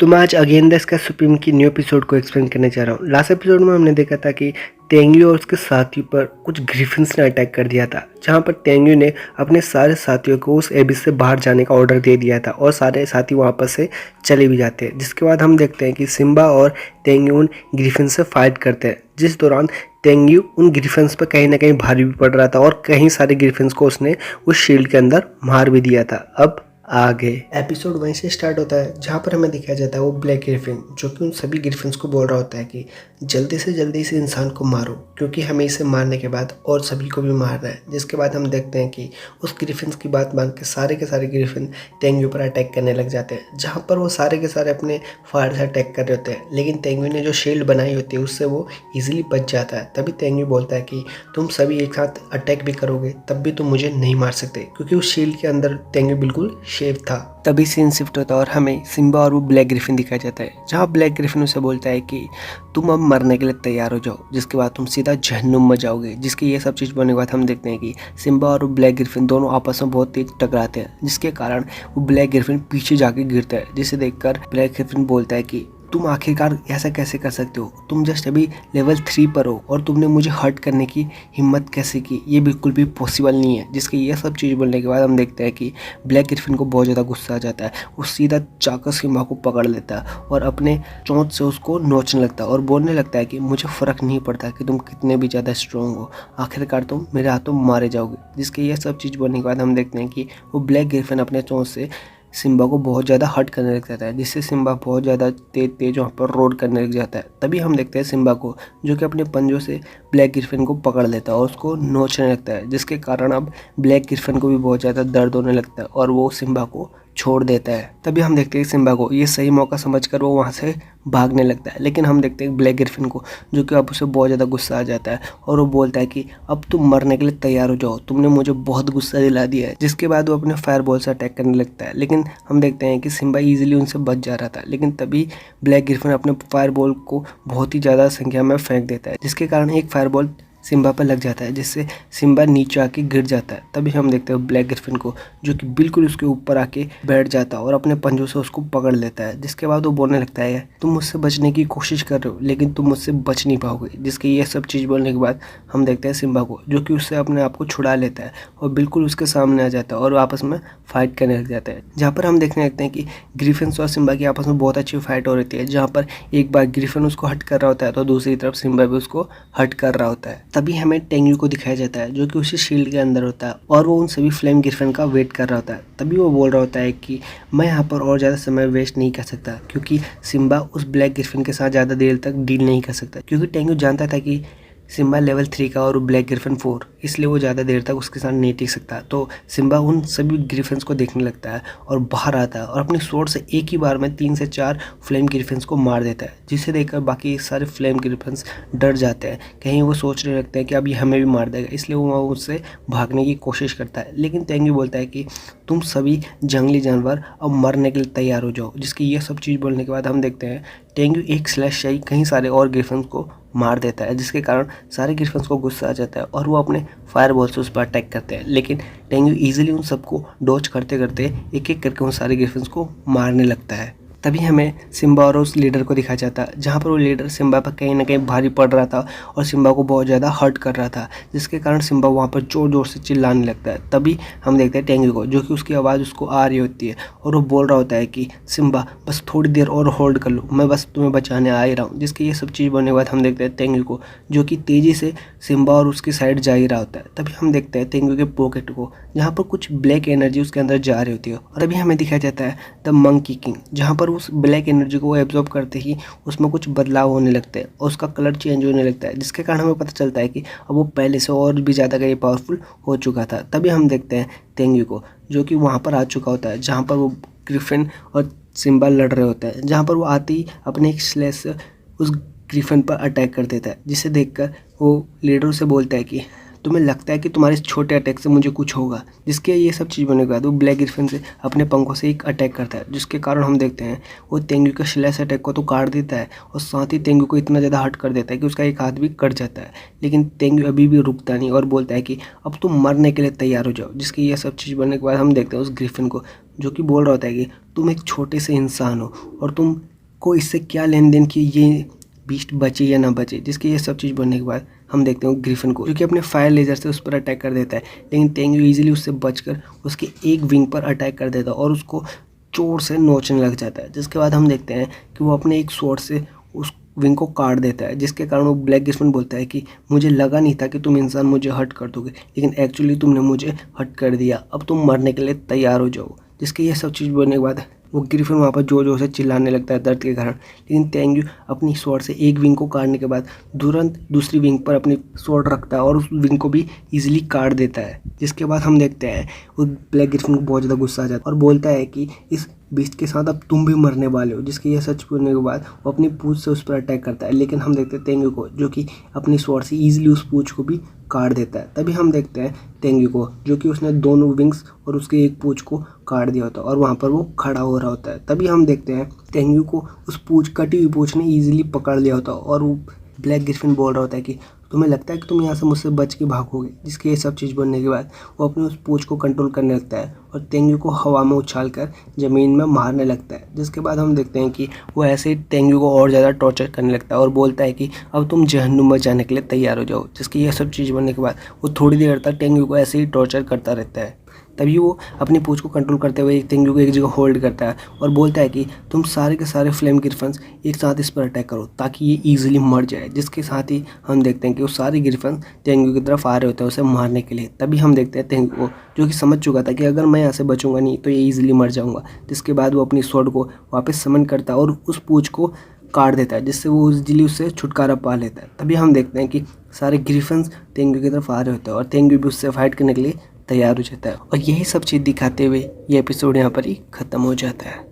तो मैं आज अगेन का सुप्रीम की न्यू एपिसोड को एक्सप्लेन करने जा रहा हूँ। लास्ट एपिसोड में हमने देखा था कि तेंगयू और उसके साथियों पर कुछ ग्रिफिन्स ने अटैक कर दिया था, जहाँ पर तेंगयू ने अपने सारे साथियों को उस एबिस से बाहर जाने का ऑर्डर दे दिया था और सारे साथी वापस से चले भी जाते हैं। जिसके बाद हम देखते हैं कि सिम्बा और तेंगयू उन ग्रिफिन से फाइट करते हैं, जिस दौरान तेंगयू उन ग्रिफिन्स पर कहीं ना कहीं भारी भी पड़ रहा था और कहीं सारे ग्रिफिन्स को उसने उस शील्ड के अंदर मार भी दिया था। अब आगे एपिसोड वहीं से स्टार्ट होता है, जहाँ पर हमें दिखाया जाता है वो ब्लैक ग्रिफिन, जो कि उन सभी ग्रिफिन्स को बोल रहा होता है कि जल्दी से जल्दी इस इंसान को मारो, क्योंकि हमें इसे मारने के बाद और सभी को भी मारना है। जिसके बाद हम देखते हैं कि उस ग्रिफिन्स की बात मान के सारे ग्रिफिन तेंगयू पर अटैक करने लग जाते हैं, जहाँ पर वो सारे के सारे अपने फायर से अटैक कर रहे होते हैं। लेकिन तेंगयू ने जो शील्ड बनाई होती है उससे वो ईजिली बच जाता है। तभी तेंगयू बोलता है कि तुम सभी एक साथ अटैक भी करोगे तब भी तुम मुझे नहीं मार सकते, क्योंकि उस शील्ड के अंदर तेंगयू बिल्कुल सेफ था। तभी सीन शिफ्ट होता है और हमें सिम्बा और वो ब्लैक ग्रिफिन दिखाया जाता है, जहाँ ब्लैक ग्रिफिन उसे बोलता है कि तुम अब मरने के लिए तैयार हो जाओ, जिसके बाद तुम सीधा जहन्नुम में जाओगे। जिसकी ये सब चीज़ बनने के बाद हम देखते हैं कि सिम्बा और ब्लैक ग्रिफिन दोनों आपस में बहुत तेज टकराते हैं, जिसके कारण वो ब्लैक ग्रिफिन पीछे जाके गिरता है। जिसे देखकर ब्लैक ग्रिफिन बोलता है कि तुम आखिरकार ऐसा कैसे कर सकते हो, तुम जस्ट अभी लेवल 3 पर हो और तुमने मुझे हर्ट करने की हिम्मत कैसे की, ये बिल्कुल भी पॉसिबल नहीं है। जिसके ये सब चीज़ बोलने के बाद हम देखते हैं कि ब्लैक ग्रिफिन को बहुत ज़्यादा गुस्सा आ जाता है। वो सीधा चाकर सिम्बा को पकड़ लेता है और अपने चोंच से उसको नोचने लगता है और बोलने लगता है कि मुझे फ़र्क नहीं पड़ता कि तुम कितने भी ज़्यादा स्ट्रॉन्ग हो, आखिरकार तुम मेरे हाथों मारे जाओगे। जिसके ये सब चीज़ बोलने के बाद हम देखते हैं कि वो ब्लैक ग्रिफिन अपने चोंच से सिम्बा को बहुत ज़्यादा हर्ट करने लग जाता है, जिससे सिम्बा बहुत ज़्यादा तेज वहाँ पर रोड करने लग जाता है। तभी हम देखते हैं सिम्बा को, जो कि अपने पंजों से ब्लैक ग्रिफिन को पकड़ लेता है और उसको नोचने लगता है, जिसके कारण अब ब्लैक ग्रिफिन को भी बहुत ज़्यादा दर्द होने लगता है और वो सिम्बा को छोड़ देता है। तभी हम देखते हैं सिम्बा को ये सही मौका समझकर वो वहाँ से भागने लगता है। लेकिन हम देखते हैं ब्लैक ग्रिफिन को, जो कि अब उसे बहुत ज़्यादा गुस्सा आ जाता है और वो बोलता है कि अब तुम मरने के लिए तैयार हो जाओ, तुमने मुझे बहुत गुस्सा दिला दिया है। जिसके बाद वो अपने फायर बॉल से अटैक करने लगता है। लेकिन हम देखते हैं कि सिम्बा ईजिली उनसे बच जा रहा था, लेकिन तभी ब्लैक ग्रिफिन अपने फायर बॉल को बहुत ही ज़्यादा संख्या में फेंक देता है, जिसके कारण एक फायर बॉल सिम्बा पर लग जाता है, जिससे सिम्बा नीचे आके गिर जाता है। तभी हम देखते हैं ब्लैक ग्रिफिन को, जो कि बिल्कुल उसके ऊपर आके बैठ जाता है और अपने पंजों से उसको पकड़ लेता है। जिसके बाद वो बोलने लगता है तुम मुझसे बचने की कोशिश कर रहे हो, लेकिन तुम मुझसे बच नहीं पाओगे। जिसके ये सब चीज़ बोलने के बाद हम देखते हैं सिम्बा को, जो कि उससे अपने आप को छुड़ा लेता है और बिल्कुल उसके सामने आ जाता है और आपस में फाइट करने लग जाता है। जहाँ पर हम देखने लगते हैं कि ग्रिफिन्स और सिम्बा की आपस में बहुत अच्छी फाइट हो रही है, जहाँ पर एक बार ग्रिफिन उसको हट कर रहा होता है तो दूसरी तरफ सिम्बा भी उसको हट कर रहा होता है। तभी हमें तेंगयू को दिखाया जाता है, जो कि उसी शील्ड के अंदर होता है और वो उन सभी फ्लेम ग्रिफिन का वेट कर रहा होता है। तभी वो बोल रहा होता है कि मैं यहाँ पर और ज़्यादा समय वेस्ट नहीं कर सकता, क्योंकि सिम्बा उस ब्लैक ग्रिफिन के साथ ज़्यादा देर तक डील नहीं कर सकता, क्योंकि तेंगयू जानता था कि सिम्बा लेवल 3 का और ब्लैक ग्रिफिन 4, इसलिए वो ज़्यादा देर तक उसके साथ नहीं टिक सकता। तो सिम्बा उन सभी ग्रिफिन्स को देखने लगता है और बाहर आता है और अपनी स्वॉर्ड से एक ही बार में 3 से 4 फ्लेम ग्रिफिन्स को मार देता है, जिसे देखकर बाकी सारे फ्लेम ग्रिफिन्स डर जाते हैं। कहीं वो सोचने लगते हैं कि अब ये हमें भी मार देगा, इसलिए वो उससे भागने की कोशिश करता है। लेकिन तेंगयू बोलता है कि तुम सभी जंगली जानवर अब मरने के लिए तैयार हो जाओ। जिसकी ये सब चीज़ बोलने के बाद हम देखते हैं तेंगयू एक स्लैश से ही कहीं सारे और ग्रिफिन्स को मार देता है, जिसके कारण सारे ग्रिफिन्स को गुस्सा आ जाता है और वो अपने फायर बॉल से उस पर अटैक करते हैं। लेकिन तेंगयू ईजिली उन सबको डॉज करते करते एक एक करके उन सारे ग्रिफिन्स को मारने लगता है। तभी हमें सिम्बा और उस लीडर को दिखाया जाता है, जहाँ पर वो लीडर सिम्बा पर कहीं ना कहीं भारी पड़ रहा था और सिम्बा को बहुत ज़्यादा हर्ट कर रहा था, जिसके कारण सिम्बा वहाँ पर ज़ोर ज़ोर से चिल्लाने लगता है। तभी हम देखते हैं तेंगयू को, जो कि उसकी आवाज़ उसको आ रही होती है और वो बोल रहा होता है कि सिम्बा बस थोड़ी देर और होल्ड कर लो, मैं बस तुम्हें बचाने आ ही रहा हूँ। जिसकी ये सब चीज़ बोलने के बाद हम देखते हैं तेंगयू को, जो कि तेज़ी से सिम्बा और उसकी साइड जा ही रहा होता है। तभी हम देखते हैं तेंगयू के पॉकेट को, जहाँ पर कुछ ब्लैक एनर्जी उसके अंदर जा रही होती है और अभी हमें दिखाया जाता है द मंकी किंग, जहाँ पर उस ब्लैक एनर्जी को एब्जॉर्ब करते ही उसमें कुछ बदलाव होने लगते हैं और उसका कलर चेंज होने लगता है, जिसके कारण हमें पता चलता है कि अब वो पहले से और भी ज़्यादा कहीं पावरफुल हो चुका था। तभी हम देखते हैं तेंगयू को, जो कि वहाँ पर आ चुका होता है, जहाँ पर वो ग्रिफिन और सिम्बा लड़ रहे होते हैं, जहाँ पर वो आते ही अपने एक स्लेश से उस ग्रिफिन पर अटैक कर देता है। जिसे देखकर वो लीडर से बोलता है कि तुम्हें लगता है कि तुम्हारे छोटे अटैक से मुझे कुछ होगा। जिसके ये सब चीज़ होने के बाद वो ब्लैक ग्रिफिन से अपने पंखों से एक अटैक करता है, जिसके कारण हम देखते हैं वो तेंगयू के स्लैश अटैक को तो काट देता है और साथ ही तेंगयू को इतना ज़्यादा हर्ट कर देता है कि उसका एक हाथ भी कट जाता है। लेकिन तेंगयू अभी भी रुकता नहीं और बोलता है कि अब तुम मरने के लिए तैयार हो जाओ। जिसकी ये सब चीज़ बनने के बाद हम देखते हैं उस ग्रिफिन को, जो कि बोल रहा होता है कि तुम एक छोटे से इंसान हो और तुमको इससे क्या लेन देन कि ये बीस्ट बचे या ना बचे। जिसकी ये सब चीज़ बनने के बाद हम देखते हैं ग्रिफिन को जो कि अपने फायर लेजर से उस पर अटैक कर देता है, लेकिन तेंग्यू इजीली उससे बचकर उसके एक विंग पर अटैक कर देता है और उसको जोर से नोचने लग जाता है। जिसके बाद हम देखते हैं कि वो अपने एक स्वॉर्ड से उस विंग को काट देता है, जिसके कारण वो ब्लैक ग्रिफिन बोलता है कि मुझे लगा नहीं था कि तुम इंसान मुझे हर्ट कर दोगे, लेकिन एक्चुअली तुमने मुझे हर्ट कर दिया, अब तुम मरने के लिए तैयार हो जाओ। जिसकी ये सब चीज़ बोलने के बाद वो ग्रिफिन वहाँ पर जोर जोर से चिल्लाने लगता है दर्द के कारण, लेकिन तेंग्यू अपनी स्वॉर्ड से एक विंग को काटने के बाद तुरंत दूसरी विंग पर अपनी स्वॉर्ड रखता है और उस विंग को भी इजीली काट देता है। जिसके बाद हम देखते हैं वो ब्लैक ग्रिफिन को बहुत ज़्यादा गुस्सा आ जाता है और बोलता है कि इस बीस्ट के साथ अब तुम भी मरने वाले हो। जिसके ये सच बोलने के बाद वो अपनी पूंछ से उस पर अटैक करता है, लेकिन हम देखते हैं तेंग्यू को जो कि अपनी स्वॉर्ड से ईजिली उस पूंछ को भी काट देता है। तभी हम देखते हैं तेंग्यू को जो कि उसने दोनों विंग्स और उसके एक पूंछ को काट दिया होता है और वहाँ पर वो खड़ा हो रहा होता है। तभी हम देखते हैं तेंग्यू को उस पूंछ कटी हुई पूंछ ने ईजिली पकड़ लिया होता है और वो ब्लैक ग्रिफिन बोल रहा होता है कि तुम्हें लगता है कि तुम यहाँ से मुझसे बच के भागोगे। जिसके ये सब चीज़ बनने के बाद वो अपनी उस पूंछ को कंट्रोल करने लगता है और तेंग्यू को हवा में उछाल कर ज़मीन में मारने लगता है। जिसके बाद हम देखते हैं कि वो ऐसे ही तेंग्यू को और ज़्यादा टॉर्चर करने लगता है और बोलता है कि अब तुम जहन्नुम में जाने के लिए तैयार हो जाओ। जिसकी ये सब चीज़ बनने के बाद वो थोड़ी देर तक तेंग्यू को ऐसे ही टॉर्चर करता रहता है। तभी वो अपनी पूंछ को कंट्रोल करते हुए तेंग्यू को एक जगह होल्ड करता है और बोलता है कि तुम सारे के सारे फ्लेम ग्रिफन्स एक साथ इस पर अटैक करो ताकि ये ईजिली मर जाए। जिसके साथ ही हम देखते हैं कि वो सारे ग्रिफन्स तेंग्यू की तरफ आ रहे होते हैं उसे मारने के लिए। तभी हम देखते हैं तेंग्यू को जो कि समझ चुका था कि अगर मैं यहाँ से बचूंगा नहीं तो ये ईजिली मर जाऊँगा। जिसके बाद वो अपनी स्वॉर्ड को वापस समन करता है और उस पूंछ को काट देता है, जिससे वो ईजिली उससे छुटकारा पा लेता है। तभी हम देखते हैं कि सारे ग्रिफन्स तेंग्यू की तरफ आ रहे होते हैं और तेंग्यू भी उससे फाइट करने के लिए तैयार हो जाता है और यही सब चीज़ दिखाते हुए ये एपिसोड यहाँ पर ही ख़त्म हो जाता है।